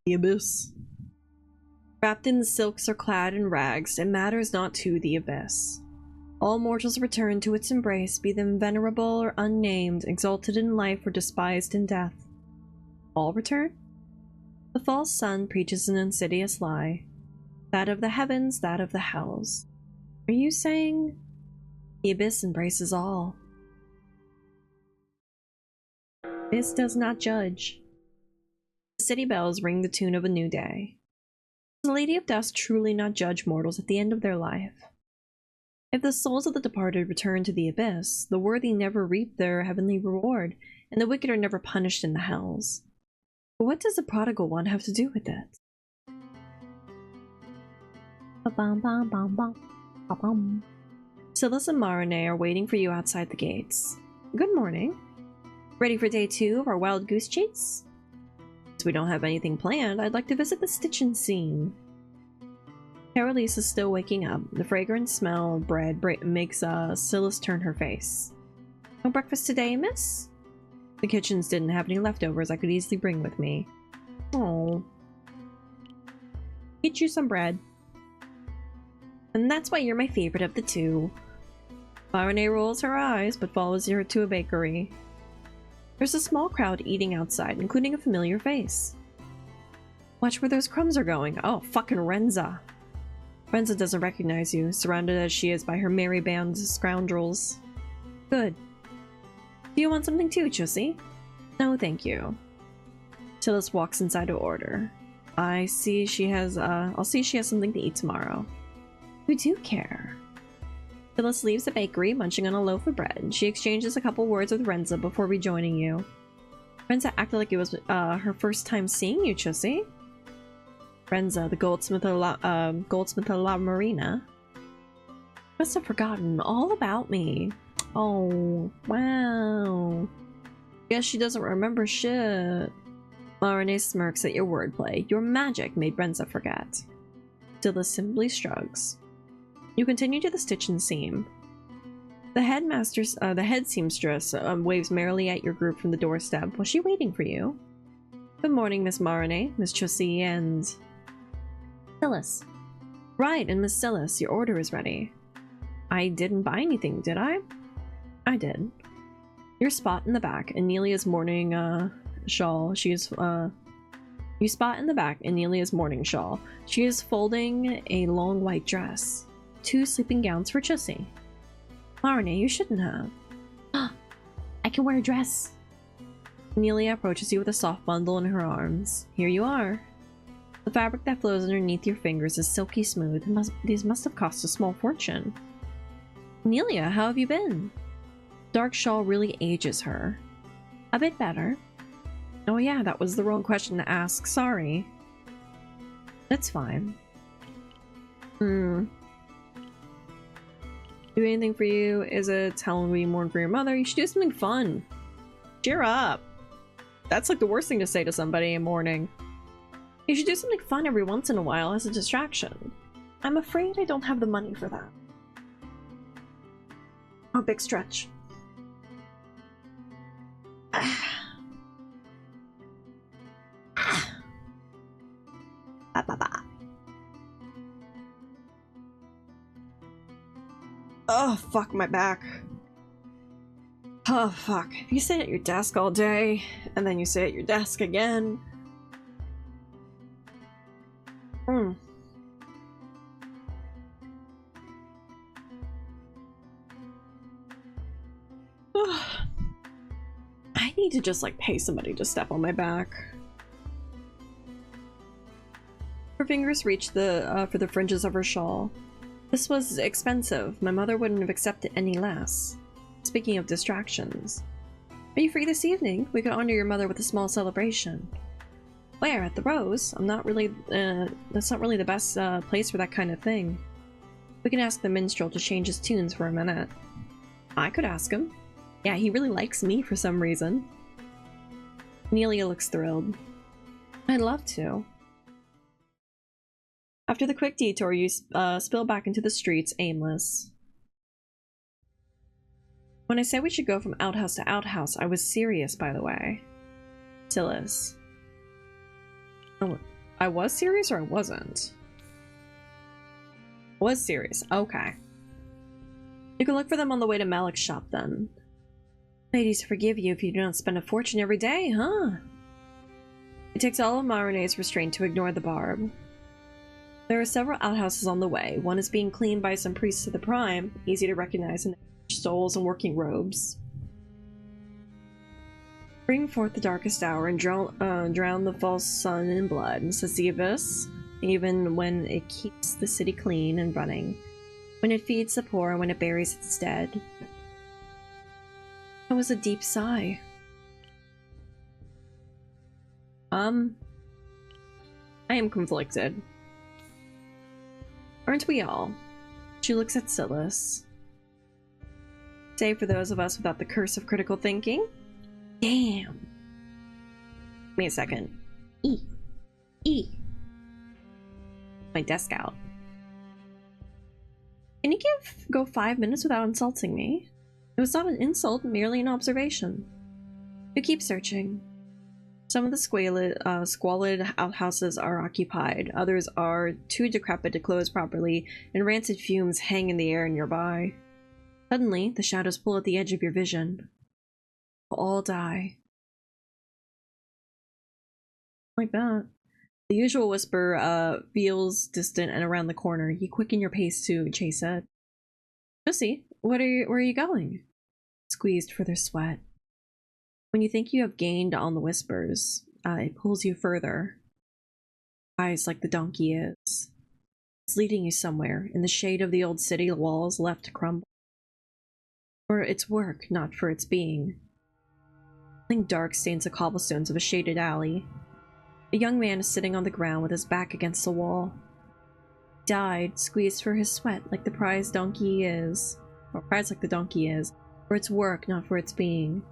The abyss. Wrapped in silks or clad in rags, it matters not to the abyss. All mortals return to its embrace, be them venerable or unnamed, exalted in life or despised in death. All return? The false sun preaches an insidious lie. That of the heavens, that of the hells. Are you saying the abyss embraces all? Abyss does not judge. The city bells ring the tune of a new day. Does the Lady of Dusk truly not judge mortals at the end of their life? If the souls of the departed return to the abyss, the worthy never reap their heavenly reward, and the wicked are never punished in the hells. But what does the prodigal one have to do with it? Silas and Marine are waiting for you outside the gates. Good morning. Ready for day 2 of our wild goose chase? Since we don't have anything planned, I'd like to visit the stitching scene. Carolise is still waking up. The fragrant smell of bread makes Silas turn her face. No breakfast today, miss? The kitchens didn't have any leftovers I could easily bring with me. Oh. Get you some bread. And that's why you're my favorite of the two. Marine rolls her eyes, but follows her to a bakery. There's a small crowd eating outside, including a familiar face. Watch where those crumbs are going. Oh, fucking Renza. Renza doesn't recognize you, surrounded as she is by her merry band of scoundrels. Good. Do you want something too, Chussie? No, thank you. Silas walks inside to order. I'll see she has something to eat tomorrow. You do care. Silas leaves the bakery, munching on a loaf of bread. She exchanges a couple words with Renza before rejoining you. Renza acted like it was her first time seeing you, Chussie. Renza, the goldsmith of La Marina. Must have forgotten all about me. Oh, wow. Guess she doesn't remember shit. Marine smirks at your wordplay. Your magic made Renza forget. Silas simply shrugs. You continue to the stitch and seam. The head seamstress waves merrily at your group from the doorstep. Was she waiting for you? Good morning, Miss Marine, Miss Chussie, and... Silas. Right, and Miss Silas, your order is ready. I didn't buy anything, did I? I did. Your spot in the back, Anelia's morning shawl. You spot in the back Anelia's morning shawl. She is folding a long white dress. 2 sleeping gowns for Chussie. Marine, you shouldn't have. I can wear a dress. Anelia approaches you with a soft bundle in her arms. Here you are. The fabric that flows underneath your fingers is silky smooth. These must have cost a small fortune. Anelia, how have you been? Dark shawl really ages her. A bit better. Oh yeah, that was the wrong question to ask. Sorry. That's fine. Do anything for you? Is it Halloween you mourn for your mother? You should do something fun. Cheer up. That's like the worst thing to say to somebody in mourning. You should do something fun every once in a while as a distraction. I'm afraid I don't have the money for that. Oh, big stretch. Oh, fuck my back. Oh, fuck. If you sit at your desk all day, and then you sit at your desk again. I need to just, like, pay somebody to step on my back. Her fingers reach for the fringes of her shawl. This was expensive. My mother wouldn't have accepted any less. Speaking of distractions. Are you free this evening? We could honor your mother with a small celebration. Where? At the Rose? That's not really the best place for that kind of thing. We can ask the minstrel to change his tunes for a minute. I could ask him. Yeah, he really likes me for some reason. Anelia looks thrilled. I'd love to. After the quick detour, you spill back into the streets, aimless. When I said we should go from outhouse to outhouse, I was serious, by the way. Silas. I was serious or I wasn't? I was serious. Okay. You can look for them on the way to Malik's shop then. Ladies forgive you if you do not spend a fortune every day, huh? It takes all of Marine's restraint to ignore the barb. There are several outhouses on the way. One is being cleaned by some priests of the prime, easy to recognize in souls and working robes. Bring forth the darkest hour and drown the false sun in blood, says the Abyss, even when it keeps the city clean and running, when it feeds the poor, and when it buries its dead. That was a deep sigh. I am conflicted. Aren't we all? She looks at Silas. Save for those of us without the curse of critical thinking? Damn. Give me a second. My desk out. Can you go 5 minutes without insulting me? It was not an insult, merely an observation. You keep searching. Some of the squalid outhouses are occupied. Others are too decrepit to close properly, and rancid fumes hang in the air nearby. Suddenly, the shadows pull at the edge of your vision. We'll all die. Like that. The usual whisper feels distant and around the corner. You quicken your pace to chase it. Josie, where are you going? Squeezed for their sweat. When you think you have gained on the whispers, it pulls you further. Eyes like the donkey is. It's leading you somewhere, in the shade of the old city walls left to crumble. For its work, not for its being. Something dark stains the cobblestones of a shaded alley. A young man is sitting on the ground with his back against the wall. He died, squeezed for his sweat like the prized donkey is. Or prized like the donkey is. For its work, not for its being.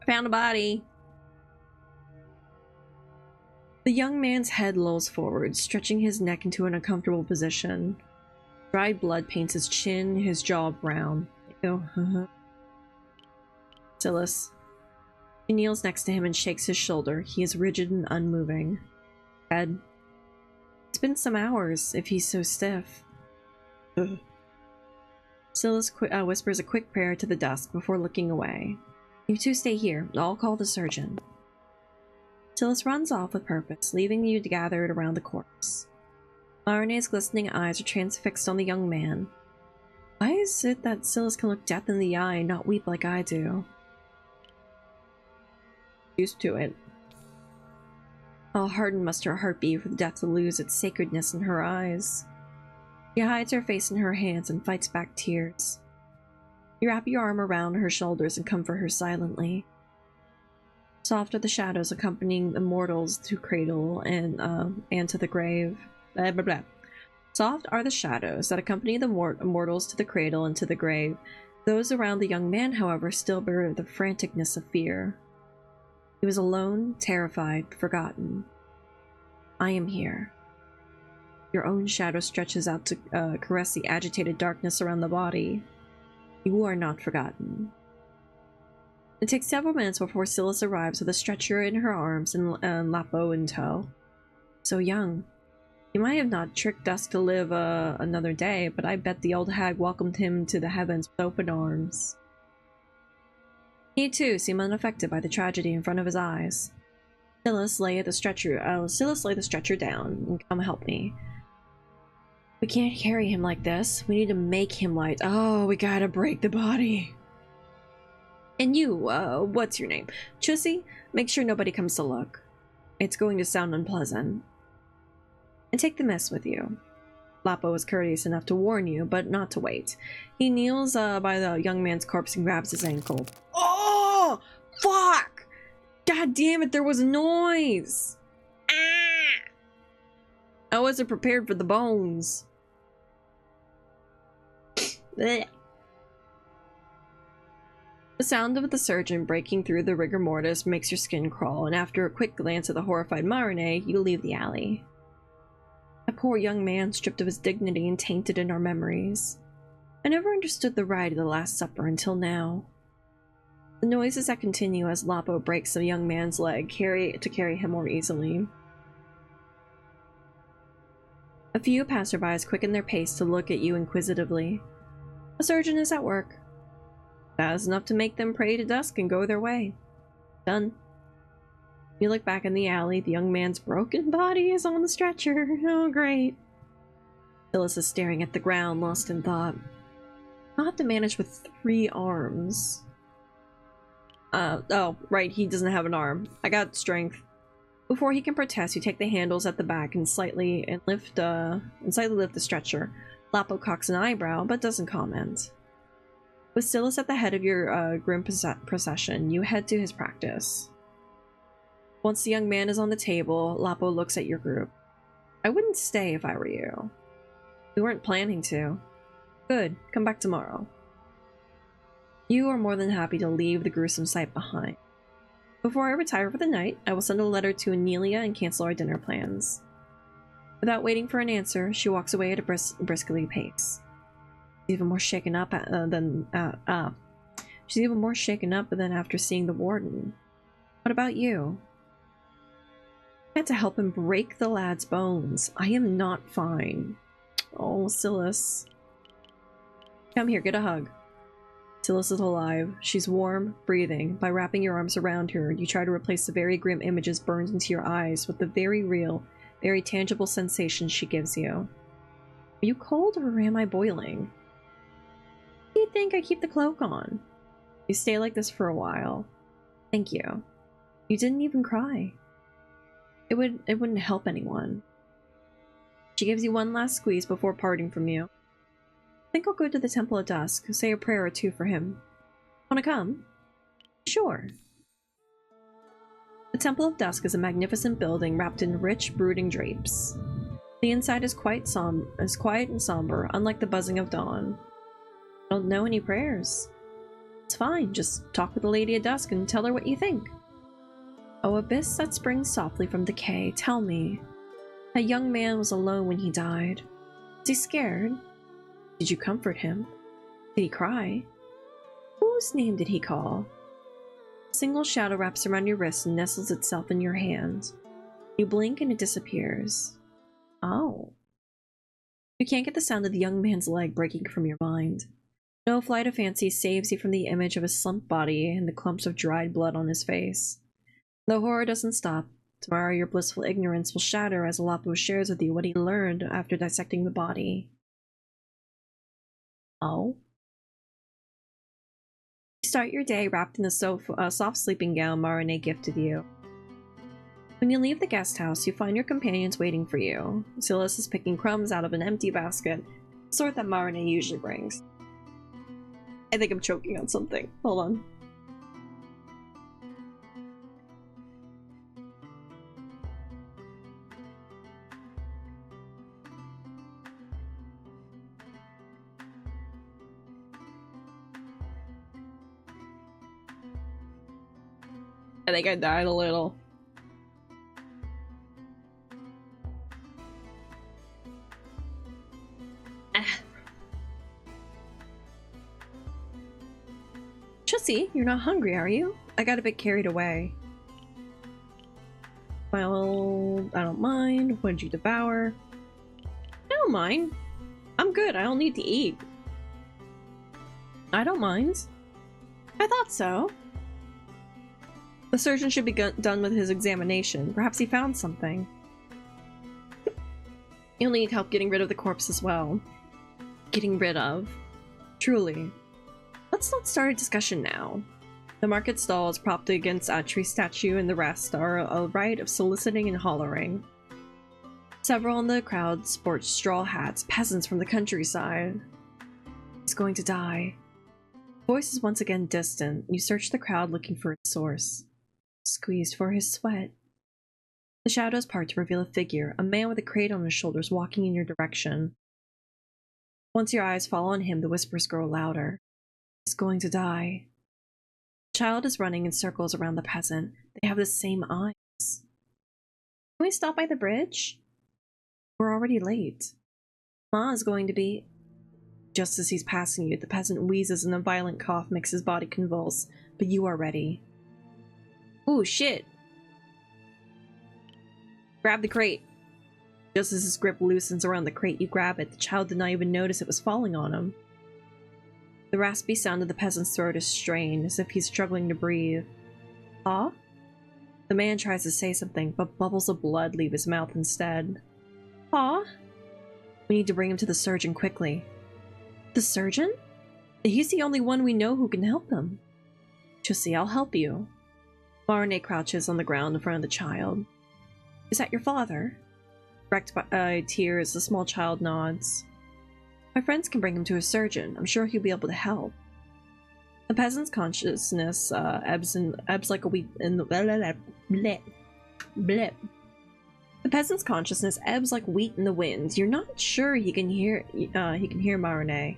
Found a body! The young man's head lolls forward, stretching his neck into an uncomfortable position. Dried blood paints his chin, his jaw brown. Ew. Silas. She kneels next to him and shakes his shoulder. He is rigid and unmoving. Head. It's been some hours, if he's so stiff. Ugh. Silas whispers a quick prayer to the dusk before looking away. You two stay here. I'll call the surgeon. Silas runs off with purpose, leaving you gathered around the corpse. Marine's glistening eyes are transfixed on the young man. Why is it that Silas can look death in the eye and not weep like I do? Used to it. How hardened must her heart be for the death to lose its sacredness in her eyes. She hides her face in her hands and fights back tears. You wrap your arm around her shoulders and comfort her silently. Soft are the shadows accompanying the mortals to cradle and to the grave. Blah, blah, blah. Soft are the shadows that accompany the mortals to the cradle and to the grave. Those around the young man, however, still bear the franticness of fear. He was alone, terrified, forgotten. I am here. Your own shadow stretches out to caress the agitated darkness around the body. You are not forgotten. It takes several minutes before Silas arrives with a stretcher in her arms and Lapo in tow. So young. He might have not tricked us to live another day, but I bet the old hag welcomed him to the heavens with open arms. He too seemed unaffected by the tragedy in front of his eyes. Silas lay the stretcher down and come help me. We can't carry him like this. We need to make him light. Oh, we gotta break the body. And you, what's your name? Chussie? Make sure nobody comes to look. It's going to sound unpleasant. And take the mess with you. Lapo was courteous enough to warn you, but not to wait. He kneels by the young man's corpse and grabs his ankle. Oh! Fuck! God damn it, there was a noise! Ah! I wasn't prepared for the bones. Blech. The sound of the surgeon breaking through the rigor mortis makes your skin crawl, and after a quick glance at the horrified Marine, you leave the alley. A poor young man stripped of his dignity and tainted in our memories. I never understood the rite of the Last Supper until now. The noises that continue as Lapo breaks the young man's leg to carry him more easily. A few passerbys quicken their pace to look at you inquisitively. A surgeon is at work. That is enough to make them pray to dusk and go their way. Done. You look back in the alley. The young man's broken body is on the stretcher. Oh, great. Phyllis is staring at the ground, lost in thought. I'll have to manage with 3 arms. Oh, right, he doesn't have an arm. I got strength. Before he can protest, you take the handles at the back and slightly lift the stretcher. Lapo cocks an eyebrow, but doesn't comment. With Silas at the head of your grim procession, you head to his practice. Once the young man is on the table, Lapo looks at your group. I wouldn't stay if I were you. We weren't planning to. Good, come back tomorrow. You are more than happy to leave the gruesome sight behind. Before I retire for the night, I will send a letter to Anelia and cancel our dinner plans. Without waiting for an answer, she walks away at a briskly pace. She's even more shaken up than after seeing the warden. What about you? I had to help him break the lad's bones. I am not fine. Oh, Silas. Come here, get a hug. Silas is alive. She's warm, breathing. By wrapping your arms around her, you try to replace the very grim images burned into your eyes with the very real, very tangible sensations she gives you. Are you cold or am I boiling? Do you think I keep the cloak on? You stay like this for a while. Thank you. You didn't even cry. It wouldn't help anyone. She gives you one last squeeze before parting from you. I think I'll go to the Temple at Dusk, say a prayer or 2 for him. Wanna come? Sure. The Temple of Dusk is a magnificent building wrapped in rich, brooding drapes. The inside is quiet and somber, unlike the buzzing of dawn. I don't know any prayers. It's fine, just talk with the Lady at Dusk and tell her what you think. Oh, abyss that springs softly from decay, tell me. A young man was alone when he died. Was he scared? Did you comfort him? Did he cry? Whose name did he call? A single shadow wraps around your wrist and nestles itself in your hand. You blink and it disappears. Oh. You can't get the sound of the young man's leg breaking from your mind. No flight of fancy saves you from the image of his slumped body and the clumps of dried blood on his face. The horror doesn't stop. Tomorrow your blissful ignorance will shatter as Lapo shares with you what he learned after dissecting the body. Oh? You start your day wrapped in the soft sleeping gown Marine gifted you. When you leave the guest house, you find your companions waiting for you. Silas is picking crumbs out of an empty basket, the sort that Marine usually brings. I think I'm choking on something. Hold on. I think I died a little. Chussy, you're not hungry, are you? I got a bit carried away. Well, I don't mind. What did you devour? I don't mind. I'm good. I don't need to eat. I don't mind. I thought so. The surgeon should be done with his examination. Perhaps he found something. You'll need help getting rid of the corpse as well. Getting rid of. Truly. Let's not start a discussion now. The market stalls propped against a tree statue and the rest are a rite of soliciting and hollering. Several in the crowd sport straw hats, peasants from the countryside. He's going to die. The voice is once again distant. You search the crowd looking for its source. Squeezed for his sweat. The shadows part to reveal a figure, a man with a crate on his shoulders walking in your direction. Once your eyes fall on him, the whispers grow louder. He's going to die. The child is running in circles around the peasant. They have the same eyes. Can we stop by the bridge? We're already late. Ma is going to be... Just as he's passing you, the peasant wheezes and a violent cough makes his body convulse, but you are ready. Ooh, shit. Grab the crate. Just as his grip loosens around the crate, you grab it. The child did not even notice it was falling on him. The raspy sound of the peasant's throat is strained, as if he's struggling to breathe. Huh? The man tries to say something, but bubbles of blood leave his mouth instead. Huh? We need to bring him to the surgeon quickly. The surgeon? He's the only one we know who can help him. Jussie, I'll help you. Marne crouches on the ground in front of the child. Is that your father? Wrecked by tears, the small child nods. My friends can bring him to a surgeon. I'm sure he'll be able to help. The peasant's consciousness ebbs like a wheat in the blip. The peasant's consciousness ebbs like wheat in the wind. You're not sure he can hear Marne.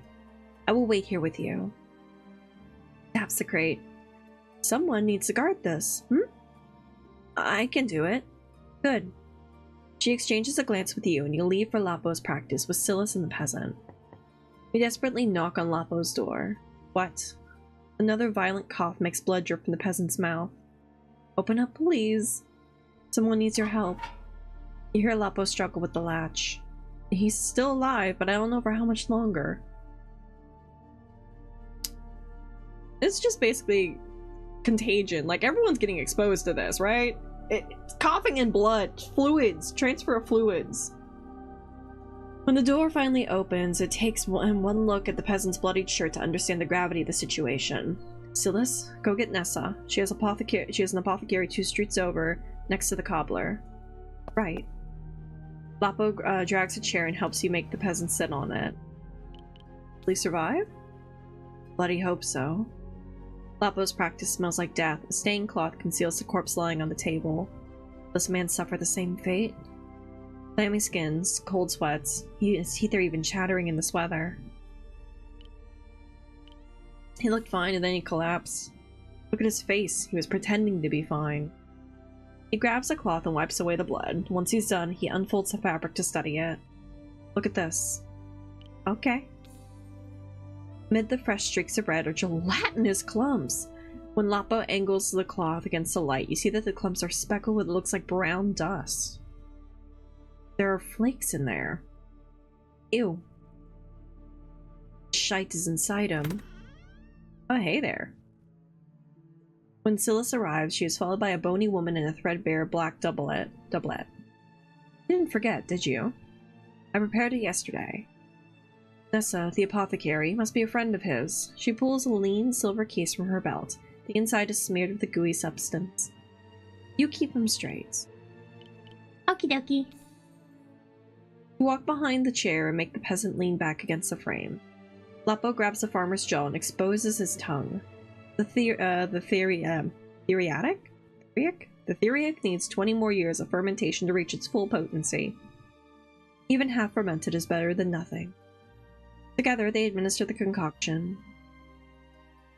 I will wait here with you. Taps the crate. Someone needs to guard this. I can do it. Good. She exchanges a glance with you, and you leave for Lapo's practice with Silas and the peasant. You desperately knock on Lapo's door. What? Another violent cough makes blood drip from the peasant's mouth. Open up, please. Someone needs your help. You hear Lapo struggle with the latch. He's still alive, but I don't know for how much longer. It's just basically contagion. Like, everyone's getting exposed to this, right? It's coughing and blood, fluids, transfer of fluids. When the door finally opens, it takes one look at the peasant's bloodied shirt to understand the gravity of the situation. Silas, go get Nessa. She has an apothecary 2 streets over, next to the cobbler. Right. Lapo drags a chair and helps you make the peasant sit on it. Will he survive? Bloody hope so. Lapo's practice smells like death. A stained cloth conceals the corpse lying on the table. Will this man suffer the same fate? Clammy skins, cold sweats. His teeth are even chattering in this weather. He looked fine and then he collapsed. Look at his face. He was pretending to be fine. He grabs a cloth and wipes away the blood. Once he's done, he unfolds the fabric to study it. Look at this. Okay. Amid the fresh streaks of red are gelatinous clumps. When Lapo angles the cloth against the light, you see that the clumps are speckled with what looks like brown dust. There are flakes in there. Ew. Shite is inside him. Oh, hey there. When Silas arrives, she is followed by a bony woman in a threadbare black doublet. You didn't forget, did you? I prepared it yesterday. Nessa, the apothecary, must be a friend of his. She pulls a lean silver case from her belt. The inside is smeared with a gooey substance. You keep him straight. Okie dokie. You walk behind the chair and make the peasant lean back against the frame. Lapo grabs the farmer's jaw and exposes his tongue. The theriac needs 20 more years of fermentation to reach its full potency. Even half fermented is better than nothing. Together, they administer the concoction.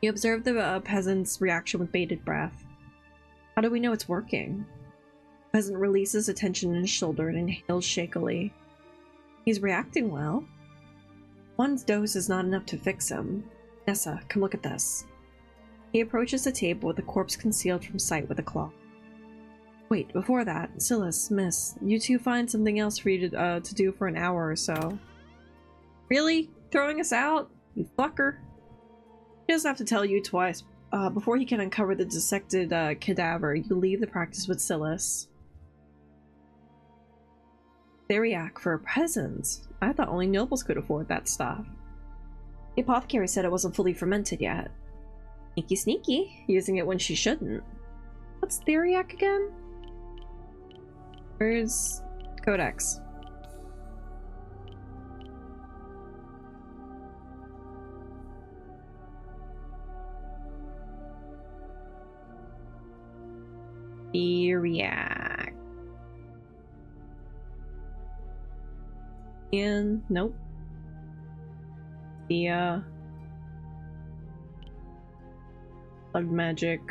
You observe the peasant's reaction with bated breath. How do we know it's working? The peasant releases the tension in his shoulder and inhales shakily. He's reacting well. One dose is not enough to fix him. Nessa, come look at this. He approaches the table with the corpse concealed from sight with a cloth. Wait, before that, Silas, miss, you two find something else for you to do for an hour or so. Really? Throwing us out? You fucker. He doesn't have to tell you twice. Before he can uncover the dissected cadaver, you leave the practice with Silas. Theriac for a present? I thought only nobles could afford that stuff. The apothecary said it wasn't fully fermented yet. Sneaky sneaky, using it when she shouldn't. What's Theriac again? Where's Codex? Theriac. And nope. The blood magic.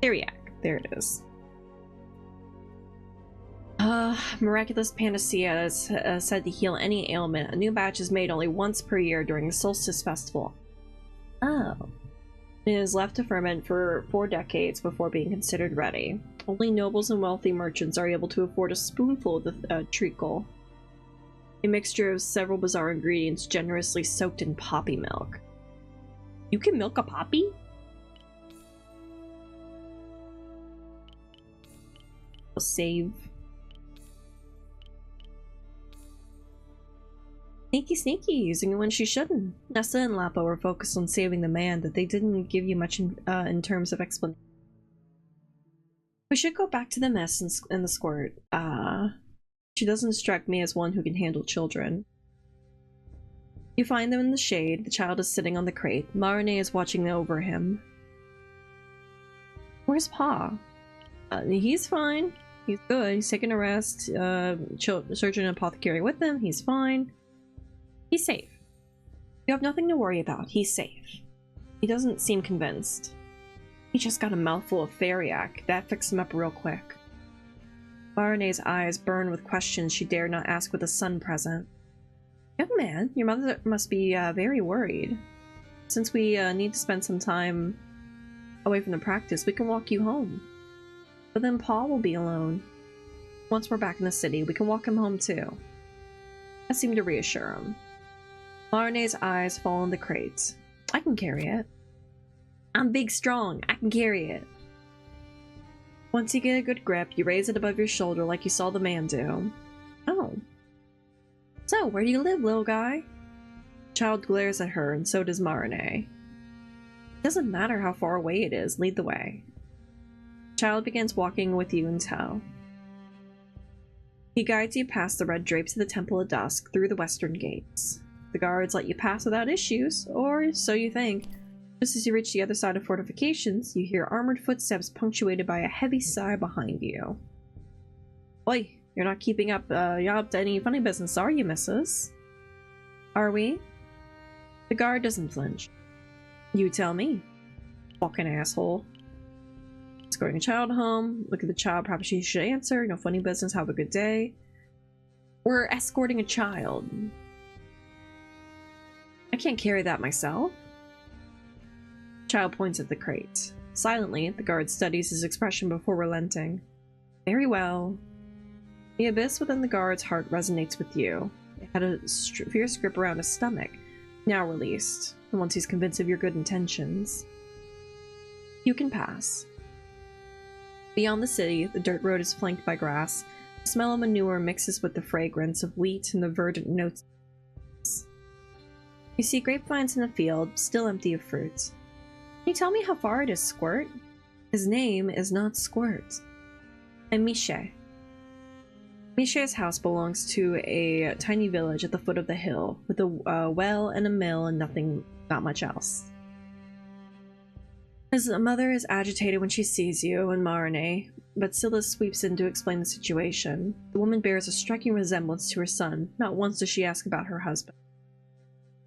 Theriac. There it is. Miraculous panacea is said to heal any ailment. A new batch is made only once per year during the solstice festival. Oh. It is left to ferment for 4 decades before being considered ready. Only nobles and wealthy merchants are able to afford a spoonful of the treacle, a mixture of several bizarre ingredients generously soaked in poppy milk. You can milk a poppy? I'll save. Sneaky sneaky, using it when she shouldn't. Nessa and Lapo were focused on saving the man, that they didn't give you much in terms of explanation. We should go back to the mess and the squirt. She doesn't strike me as one who can handle children. You find them in the shade. The child is sitting on the crate. Marine is watching over him. Where's Pa? He's fine. He's good. He's taking a rest. Surgeon and apothecary with him. He's fine. He's safe. You have nothing to worry about. He's safe. He doesn't seem convinced. He just got a mouthful of Theriac. That fixed him up real quick. Marine's eyes burn with questions she dared not ask with a son present. Young man, your mother must be very worried. Since we need to spend some time away from the practice, we can walk you home. But then Paul will be alone. Once we're back in the city, we can walk him home too. I seem to reassure him. Marine's eyes fall on the crate. I can carry it. I'm big strong. I can carry it. Once you get a good grip, you raise it above your shoulder like you saw the man do. Oh. So, where do you live, little guy? The child glares at her, and so does Marine. It doesn't matter how far away it is, lead the way. The child begins walking with you in tow. He guides you past the red drapes of the Temple of Dusk through the western gates. The guards let you pass without issues, or so you think. Just as you reach the other side of fortifications, you hear armored footsteps punctuated by a heavy sigh behind you. Oi, you're not keeping up to any funny business, are you, missus? Are we? The guard doesn't flinch. You tell me. Fucking asshole. Escorting a child home. Look at the child, probably she should answer. No funny business, have a good day. We're escorting a child. I can't carry that myself. Child points at the crate. Silently, the guard studies his expression before relenting. Very well. The abyss within the guard's heart resonates with you. It had a fierce grip around his stomach, now released, and once he's convinced of your good intentions. You can pass. Beyond the city, the dirt road is flanked by grass. The smell of manure mixes with the fragrance of wheat and the verdant notes. You see grapevines in the field, still empty of fruit. Can you tell me how far it is, Squirt? His name is not Squirt. I'm Miche. Miche's house belongs to a tiny village at the foot of the hill, with a well and a mill and not much else. His mother is agitated when she sees you and Marine, but Scylla sweeps in to explain the situation. The woman bears a striking resemblance to her son. Not once does she ask about her husband.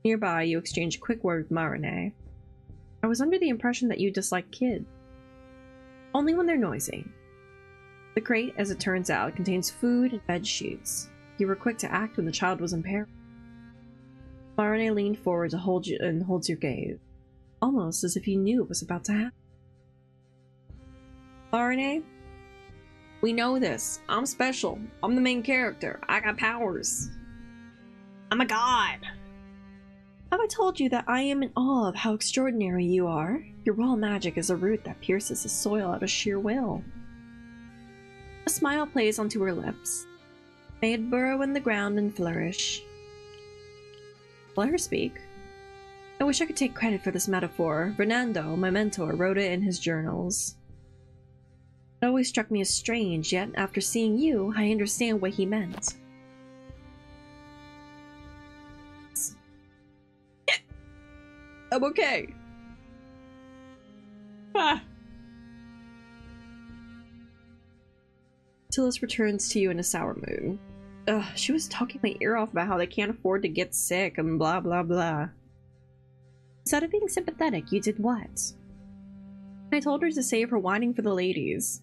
Nearby, you exchange a quick word with Marine. I was under the impression that you dislike kids. Only when they're noisy. The crate, as it turns out, contains food and bed sheets. You were quick to act when the child was in peril. Marine leaned forward to hold you and holds your gaze, almost as if you knew it was about to happen. Marine, we know this. I'm special. I'm the main character. I got powers. I'm a god. Have I told you that I am in awe of how extraordinary you are? Your raw magic is a root that pierces the soil out of sheer will. A smile plays onto her lips. May it burrow in the ground and flourish. Let her speak. I wish I could take credit for this metaphor. Fernando, my mentor, wrote it in his journals. It always struck me as strange, yet after seeing you, I understand what he meant. I'm okay. Ah. Tillis returns to you in a sour mood. Ugh, she was talking my ear off about how they can't afford to get sick and blah blah blah. Instead of being sympathetic, you did what? I told her to save her whining for the ladies.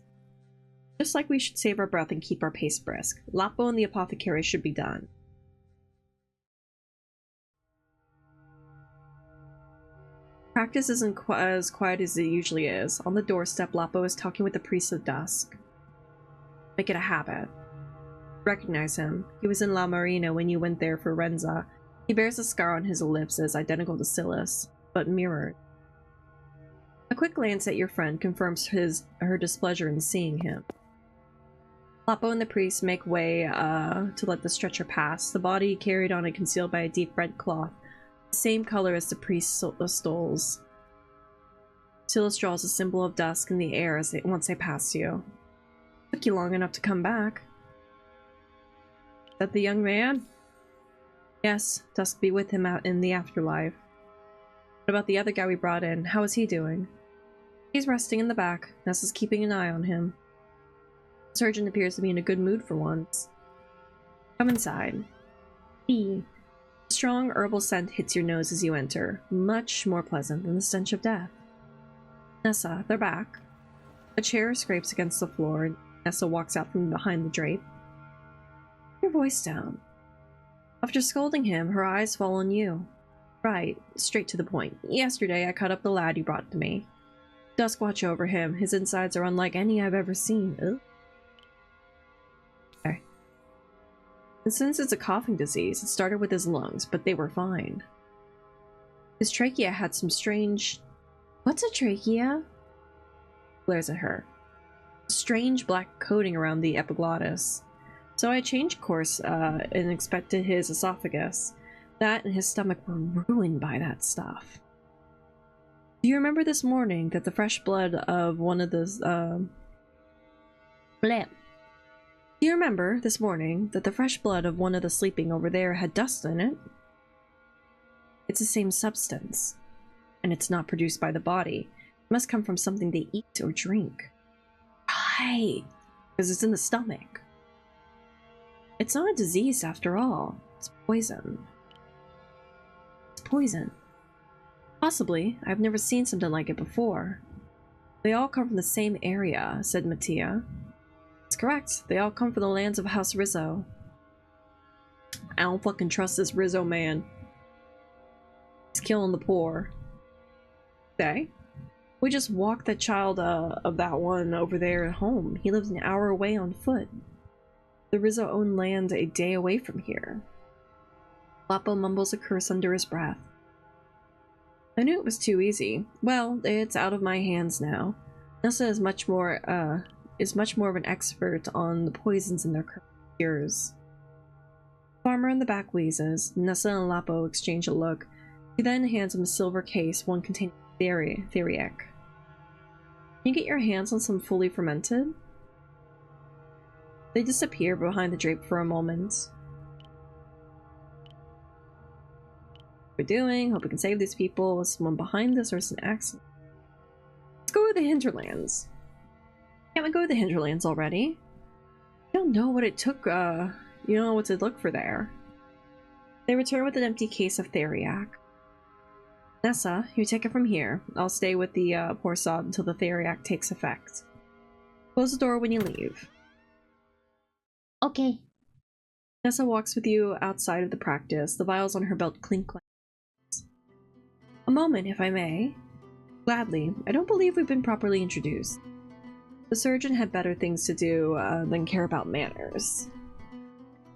Just like we should save our breath and keep our pace brisk. Lapo and the apothecary should be done. Practice isn't as quiet as it usually is. On the doorstep, Lapo is talking with the priest of dusk. Make it a habit. Recognize him. He was in La Marina when you went there for Renza. He bears a scar on his ellipse as identical to Silas, but mirrored. A quick glance at your friend confirms her displeasure in seeing him. Lapo and the priest make way to let the stretcher pass, the body carried on and concealed by a deep red cloth, the same color as the priest's stoles. Silas draws a symbol of dusk in the air once they pass you. Took you long enough to come back. Is that the young man? Yes, dusk be with him out in the afterlife. What about the other guy we brought in? How is he doing? He's resting in the back. Nessa's keeping an eye on him. The surgeon appears to be in a good mood for once. Come inside. A strong herbal scent hits your nose as you enter, much more pleasant than the stench of death. Nessa, they're back. A chair scrapes against the floor, and Nessa walks out from behind the drape. Your voice down. After scolding him, her eyes fall on you. Right, straight to the point. Yesterday, I cut up the lad you brought to me. Dusk watch over him. His insides are unlike any I've ever seen. Ugh. Okay. And since it's a coughing disease, it started with his lungs, but they were fine. His trachea had some strange... What's a trachea? Glares at her. A strange black coating around the epiglottis. So I changed course and expected his esophagus. That and his stomach were ruined by that stuff. Do you remember this morning that the fresh blood of one of the Do you remember this morning that the fresh blood of one of the sleeping over there had dust in it? It's the same substance, and it's not produced by the body. It must come from something they eat or drink. Right, because it's in the stomach. It's not a disease after all. It's poison. It's poison. Possibly. I've never seen something like it before. They all come from the same area, said Mattia. That's correct. They all come from the lands of House Rizzo. I don't fucking trust this Rizzo man. He's killing the poor. Okay. We just walked that child of that one over there at home. He lives an hour away on foot. The Rizzo owned land a day away from here. Lapo mumbles a curse under his breath. I knew it was too easy. Well, it's out of my hands now. Nessa is much more of an expert on the poisons in their cures. Farmer in the back wheezes. Nessa and Lapo exchange a look. She then hands him a silver case, one containing theriac. Can you get your hands on some fully fermented? They disappear behind the drape for a moment. What we're doing? Hope we can save these people. Is someone behind this or is it an accident? Let's go to the hinterlands. Can't we go to the hinterlands already? I don't know what it took, what to look for there. They return with an empty case of theriac. Nessa, you take it from here. I'll stay with the poor sod until the theriac takes effect. Close the door when you leave. Okay. Nessa walks with you outside of the practice, the vials on her belt clink like. A moment, if I may. Gladly. I don't believe we've been properly introduced. The surgeon had better things to do than care about manners.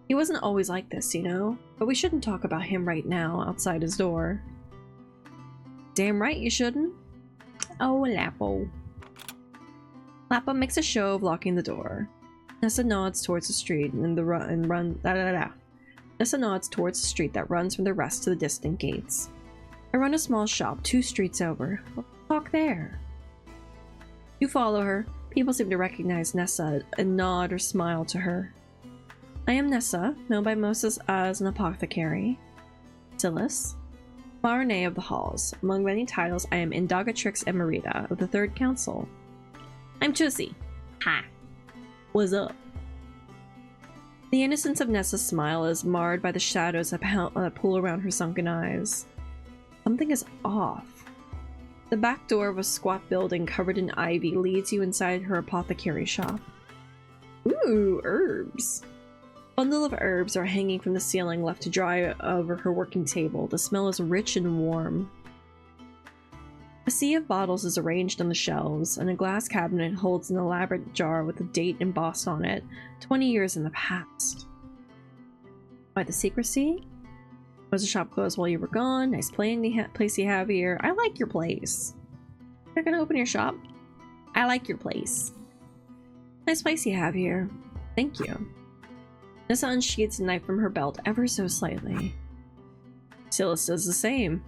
He wasn't always like this, you know, but we shouldn't talk about him right now outside his door. Damn right you shouldn't. Oh, Lapo. Lapo makes a show of locking the door. Nessa nods towards the street Nessa nods towards the street that runs from the rest to the distant gates. I run a small shop 2 streets over. Let's talk there. You follow her. People seem to recognize Nessa and nod or smile to her. I am Nessa, known by most as an apothecary. Silas, Marne of the Halls. Among many titles, I am Indagatrix Emerita of the Third Council. I'm Chussie. Hi. What's up? The innocence of Nessa's smile is marred by the shadows that pool around her sunken eyes. Something is off. The back door of a squat building covered in ivy leads you inside her apothecary shop. Ooh, herbs. A bundle of herbs are hanging from the ceiling, left to dry over her working table. The smell is rich and warm. A sea of bottles is arranged on the shelves, and a glass cabinet holds an elaborate jar with a date embossed on it, 20 years in the past. By the secrecy? Was the shop closed while you were gone? Nice place you have here. I like your place. You're gonna open your shop? I like your place. Nice place you have here. Thank you. Nessa unsheathes a knife from her belt ever so slightly. Silas does the same.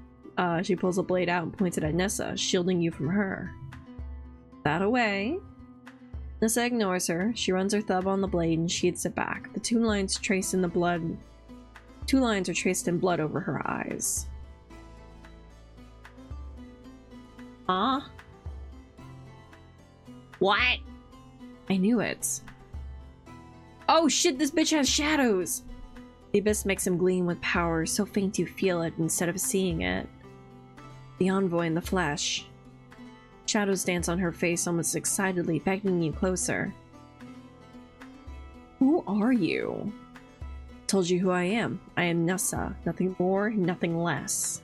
She pulls a blade out and points it at Nessa, shielding you from her. That away. Nessa ignores her. She runs her thumb on the blade and sheathes it back. The two lines are traced in blood over her eyes. Huh? What? I knew it. Oh shit, this bitch has shadows! The abyss makes him gleam with power, so faint you feel it instead of seeing it. The envoy in the flesh. Shadows dance on her face almost excitedly, beckoning you closer. Who are you? Told you who I am. I am Nessa. Nothing more, nothing less.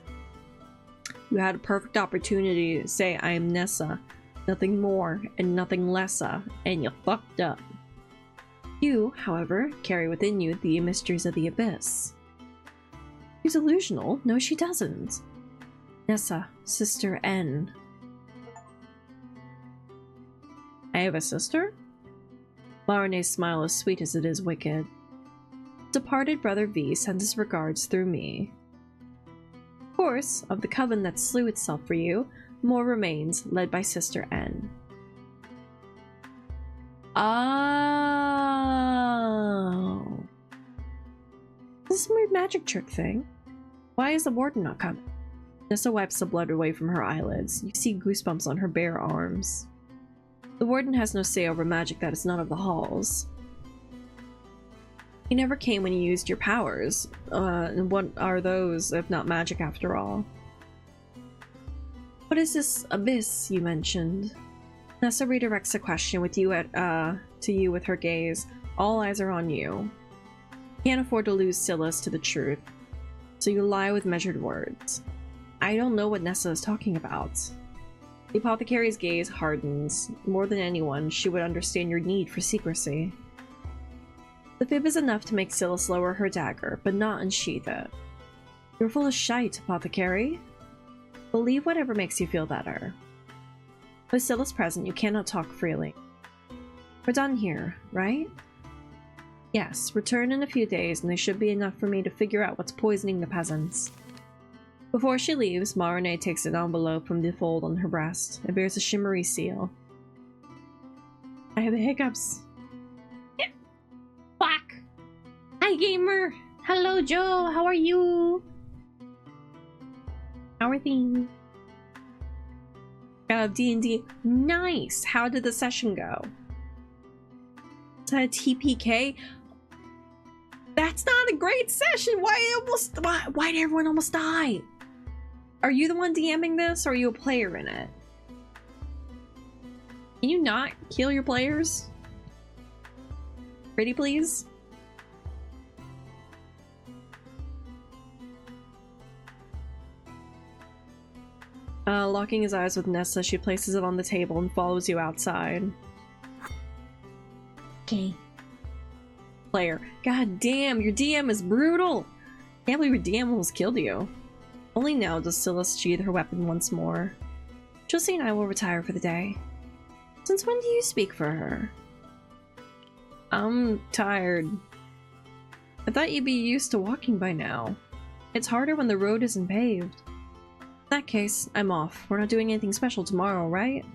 You had a perfect opportunity to say I am Nessa. Nothing more and nothing lesser, and you fucked up. You, however, carry within you the mysteries of the abyss. She's illusional. No, she doesn't. Nessa, Sister N. I have a sister? Larene's smile is sweet as it is wicked. Departed Brother V sends his regards through me. Of course, of the coven that slew itself for you, more remains, led by Sister N. Oh. This is a weird magic trick thing. Why is the warden not coming? Nessa wipes the blood away from her eyelids. You see goosebumps on her bare arms. The warden has no say over magic that is not of the halls. He never came when you used your powers. And what are those, if not magic after all? What is this abyss you mentioned? Nessa redirects the question with you to you with her gaze. All eyes are on you. You can't afford to lose Silas to the truth, so you lie with measured words. I don't know what Nessa is talking about. The apothecary's gaze hardens. More than anyone, she would understand your need for secrecy. The fib is enough to make Silas lower her dagger, but not unsheath it. You're full of shite, apothecary. Believe whatever makes you feel better. With Silas present, you cannot talk freely. We're done here, right? Yes, return in a few days, and they should be enough for me to figure out what's poisoning the peasants. Before she leaves, Marine takes an envelope from the fold on her breast. It bears a shimmery seal. I have the hiccups. Fuck! Hi, gamer! Hello, Joe! How are you? How are things? D&D. Nice! How did the session go? Is that a TPK? That's not a great session! Why did everyone almost die? Are you the one DMing this, or are you a player in it? Can you not kill your players? Pretty please? Locking his eyes with Nessa, she places it on the table and follows you outside. Okay. Player. God damn, your DM is brutal! Can't believe your DM almost killed you. Only now does Silas sheathe her weapon once more. Josie and I will retire for the day. Since when do you speak for her? I'm tired. I thought you'd be used to walking by now. It's harder when the road isn't paved. In that case, I'm off. We're not doing anything special tomorrow, right?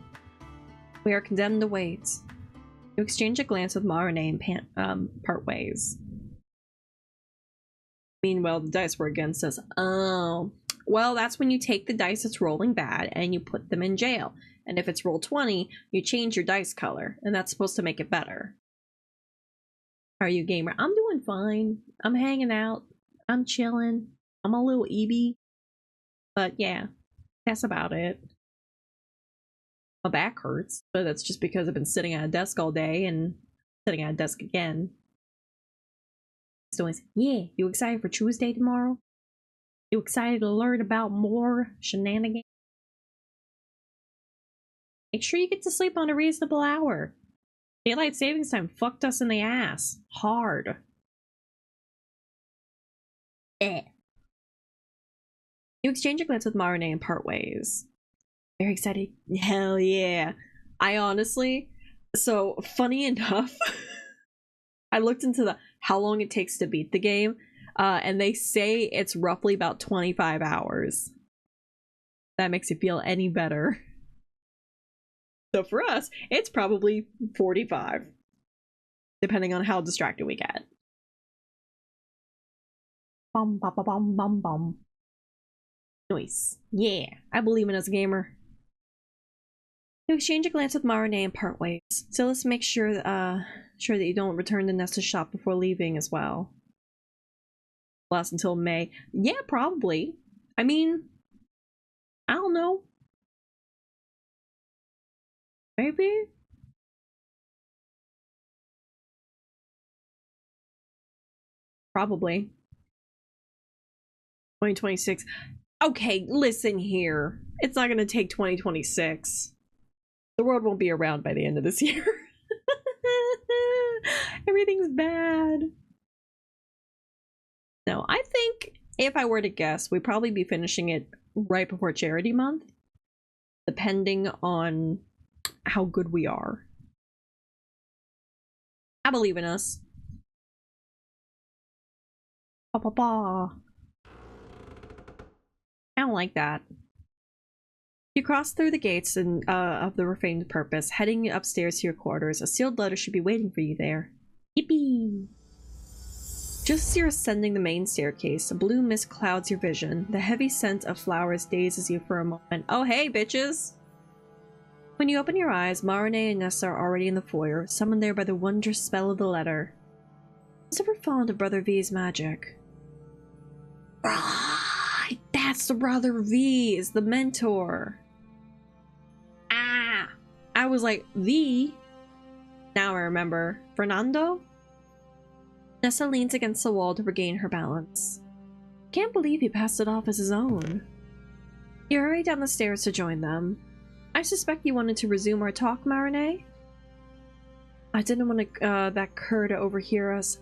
We are condemned to wait. You exchange a glance with Marine and part ways. Meanwhile, the dice were against us. Oh. Well, that's when you take the dice that's rolling bad and you put them in jail. And if it's roll 20, you change your dice color, and that's supposed to make it better. How are you, gamer? I'm doing fine. I'm hanging out. I'm chilling. I'm a little EB. But yeah, that's about it. My back hurts, but that's just because I've been sitting at a desk all day and sitting at a desk again. So it's, yeah, you excited for Tuesday tomorrow? You excited to learn about more shenanigans? Make sure you get to sleep on a reasonable hour. Daylight savings time fucked us in the ass. Hard. Eh. You exchange a glance with Marine and part ways. Very excited. Hell yeah. I honestly, so funny enough, I looked into the how long it takes to beat the game, and they say it's roughly about 25 hours. That makes you feel any better. So for us, it's probably 45, depending on how distracted we get. Bum bum bum bum bum. Nice. Yeah, I believe in us, gamer. You exchange a glance with Marine and part ways. So let's make sure that you don't return to Nesta's shop before leaving as well. Last until May. Yeah, probably. I mean, I don't know. Maybe? Probably. 2026. Okay, listen here. It's not gonna take 2026. The world won't be around by the end of this year. Everything's bad. No, I think if I were to guess, we'd probably be finishing it right before Charity Month, depending on how good we are. I believe in us. Ba ba ba. I don't like that. You cross through the gates of the Refined Purpose, heading upstairs to your quarters. A sealed letter should be waiting for you there. Yippee! Just as you're ascending the main staircase, a blue mist clouds your vision. The heavy scent of flowers dazes you for a moment. Oh hey, bitches! When you open your eyes, Marine and Nessa are already in the foyer, summoned there by the wondrous spell of the letter. I was never fond of Brother V's magic. Right, that's the Brother V, is the mentor. Ah! I was like, V? Now I remember. Fernando? Nessa leans against the wall to regain her balance. Can't believe he passed it off as his own. You hurry down the stairs to join them. I suspect you wanted to resume our talk, Marine? I didn't want that cur to overhear us.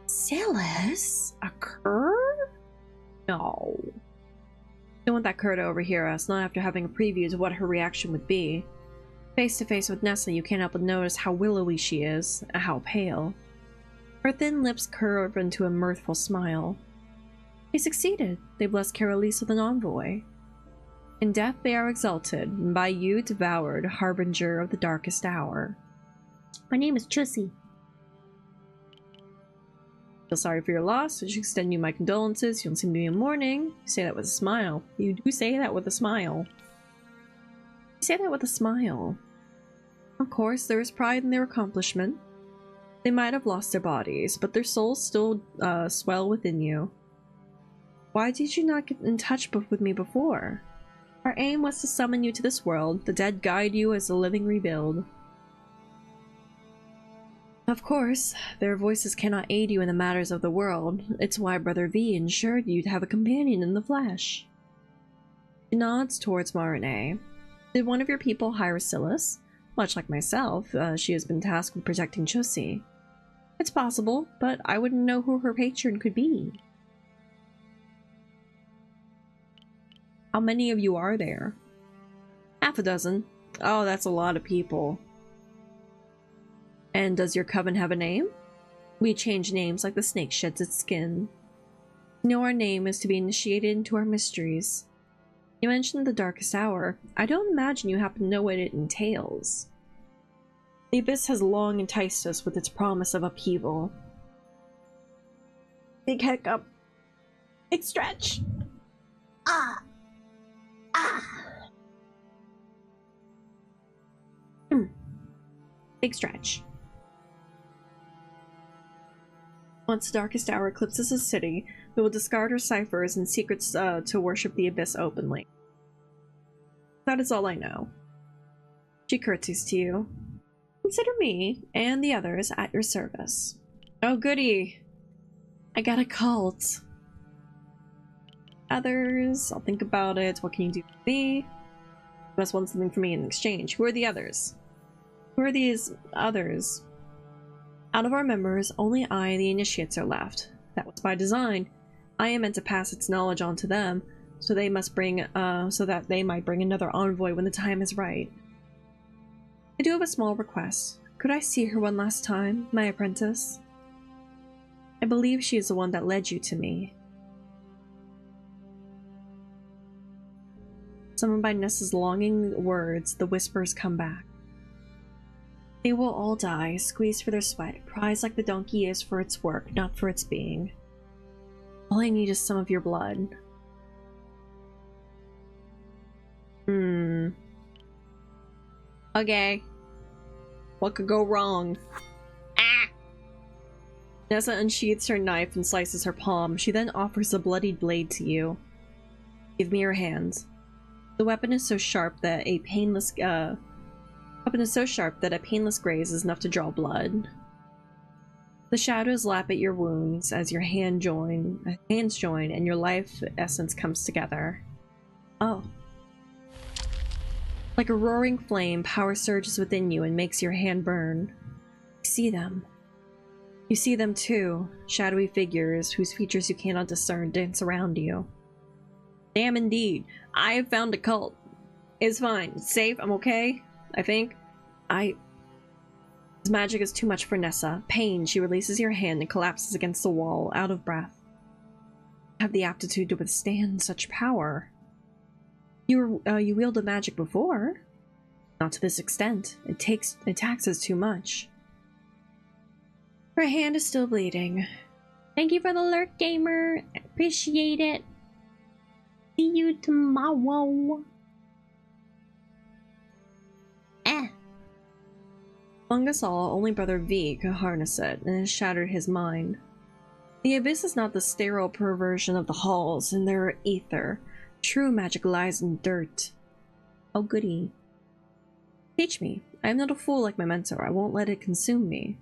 Silas? A cur? No. Don't want that cur to overhear us, not after having a preview to what her reaction would be. Face to face with Nessa, you can't help but notice how willowy she is, how pale. Her thin lips curve into a mirthful smile. They succeeded. They blessed Carolise with an envoy. In death they are exalted, and by you devoured, harbinger of the darkest hour. My name is Chussie. Feel sorry for your loss. I should extend you my condolences. You don't seem to be in mourning. You say that with a smile. You do say that with a smile. You say that with a smile. Of course, there is pride in their accomplishment. They might have lost their bodies, but their souls still swell within you. Why did you not get in touch with me before? Our aim was to summon you to this world, the dead guide you as the living rebuild. Of course, their voices cannot aid you in the matters of the world. It's why Brother V ensured you to have a companion in the flesh. She nods towards Marine. Did one of your people hire Silas? Much like myself, she has been tasked with protecting Chussie. It's possible, but I wouldn't know who her patron could be. How many of you are there? Half a dozen. Oh, that's a lot of people. And does your coven have a name? We change names like the snake sheds its skin. You know our name is to be initiated into our mysteries. You mentioned the darkest hour. I don't imagine you happen to know what it entails. The abyss has long enticed us with its promise of upheaval. Big hiccup. Big stretch. Ah. Big stretch. Once the darkest hour eclipses the city, we will discard our ciphers and secrets to worship the abyss openly. That is all I know. She curtsies to you. Consider me and the others at your service. Oh goody! I got a cult. Others, I'll think about it. What can you do for me? must want something from me in exchange. Who are the others? Who are these others? Out of our members, only I, the initiates, are left. That was by design. I am meant to pass its knowledge on to them, so that they might bring another envoy when the time is right. I do have a small request. Could I see her one last time, my apprentice? I believe she is the one that led you to me. Summoned by Nessa's longing words, the whispers come back. They will all die, squeezed for their sweat, prized like the donkey is for its work, not for its being. All I need is some of your blood. Okay. What could go wrong? Ah! Nessa unsheathes her knife and slices her palm. She then offers a bloodied blade to you. Give me your hand. The weapon is so sharp that a painless graze is enough to draw blood. The shadows lap at your wounds as your hands join, and your life essence comes together. Oh. Like a roaring flame, power surges within you and makes your hand burn. You see them. You see them too, shadowy figures whose features you cannot discern dance around you. Damn indeed. I have found a cult. It's fine. It's safe. I'm okay. I think. This magic is too much for Nessa. Pain. She releases your hand and collapses against the wall, out of breath. I have the aptitude to withstand such power. You wielded magic before? Not to this extent. It taxes too much. Her hand is still bleeding. Thank you for the lurk, gamer. Appreciate it. See you tomorrow. Among us all, only Brother V could harness it, and it shattered his mind. The abyss is not the sterile perversion of the halls and their ether. True magic lies in dirt. Oh goody. Teach me. I am not a fool like my mentor. I won't let it consume me.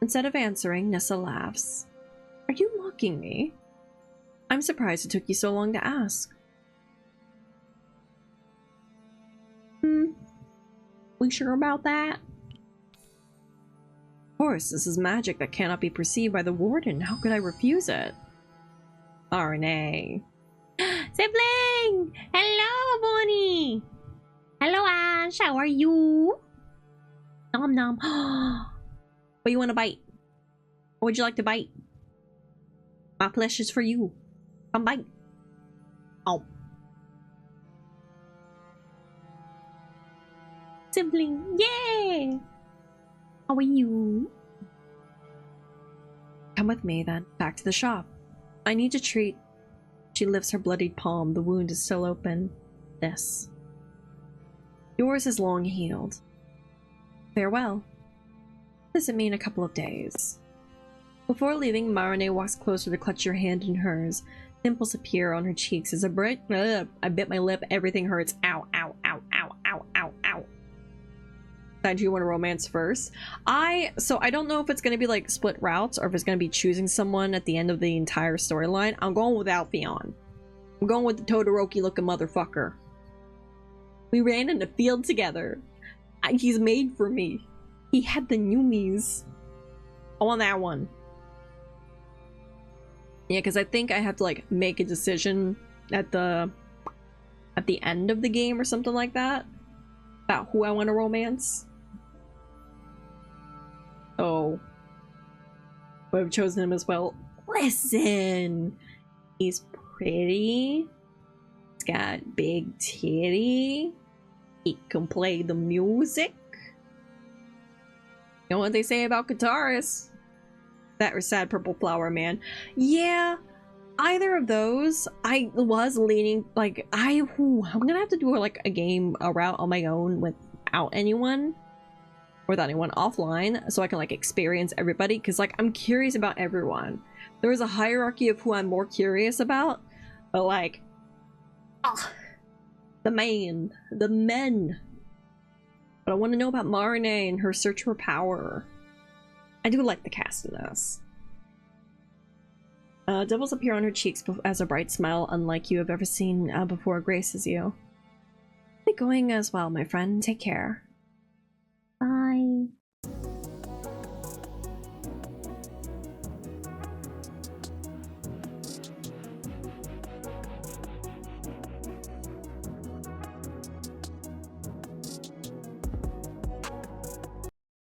Instead of answering, Nessa laughs. Are you mocking me? I'm surprised it took you so long to ask. We sure about that? Of course, this is magic that cannot be perceived by the warden. How could I refuse it? RNA. Sibling! Hello, Bonnie! Hello, Ash. How are you? Nom nom. What you want to bite? What would you like to bite? My flesh is for you. Come bite. Oh. Sibling. Yay! How are you? Come with me then. Back to the shop. I need to treat. She lifts her bloodied palm. The wound is still open. This. Yours is long healed. Farewell. Does it mean a couple of days? Before leaving, Marine walks closer to clutch your hand in hers. Dimples appear on her cheeks as a brick. I bit my lip. Everything hurts. Ow, ow, ow, ow, ow, ow, ow. Do you want to romance first? So I don't know if it's going to be like split routes or if it's going to be choosing someone at the end of the entire storyline. I'm going with Alpheon. I'm going with the Todoroki looking motherfucker. We ran in the field together. He's made for me. He had the Yumis. I want that one. Yeah, because I think I have to like make a decision at the end of the game or something like that about who I want to romance. Oh, I've chosen him as well. Listen, he's pretty. He's got big titty. He can play the music. You know what they say about guitarists? That or Sad Purple Flower Man. Yeah, either of those. I was leaning like I'm gonna have to do like a game, a route on my own without anyone offline, so I can like experience everybody, because like I'm curious about everyone. There is a hierarchy of who I'm more curious about, but like the men. But I want to know about Marine and her search for power. I do like the cast in this. Dimples appear on her cheeks as a bright smile unlike you have ever seen before graces you. Be going as well, my friend. Take care. Bye.